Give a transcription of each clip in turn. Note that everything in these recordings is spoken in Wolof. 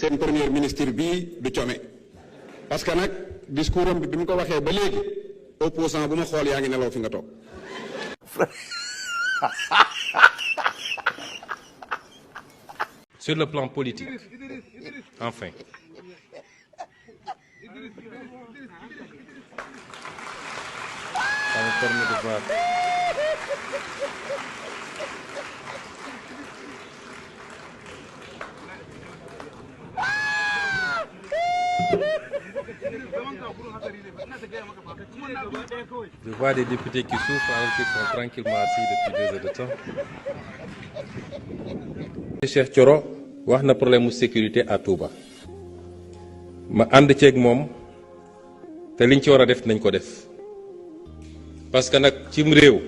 seen premier ministre bii du Thione parce que nag discours am bi mu ko waxee ba léegi opposant bu ma xool yaa ngi nelaw fi nga toog. Sur le plan politique, enfin. Ça me permet de voir. Je vois des députés qui souffrent alors qu'ils sont tranquillement assis depuis 2 heures de temps. Cheikh Thioro wax na problème mu sécurité à Touba ma ànd ceeg moom te liñ ci war a def nañ ko def parce que nag cim réew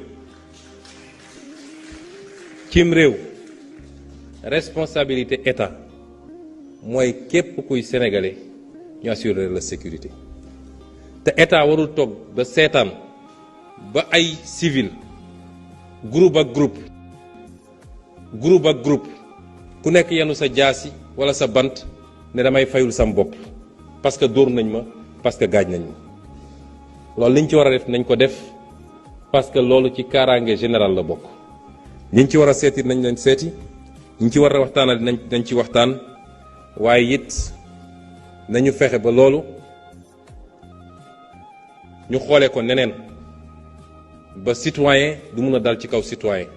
responsabilité état mooy képp kuy sénégalais ñu assurer la sécurité te état warul toog ba seetaan ba ay civil groupe ak groupe ku nekk yenu sa jaasi wala sa bant ne damay fayul sam bopp parce que dóor nañ ma parce que gaaj nañ ma loolu liñ ci war a def nañ ko def parce que loolu ci kaaraange général la bokk ñiñ ci war a seeti nañ leen seeti ñiñ ci war a waxtaanal nañ ci waxtaan waaye it nañu fexe ba loolu ñu xoolee ko neneen ba citoyen du mun a dal ci kaw citoyen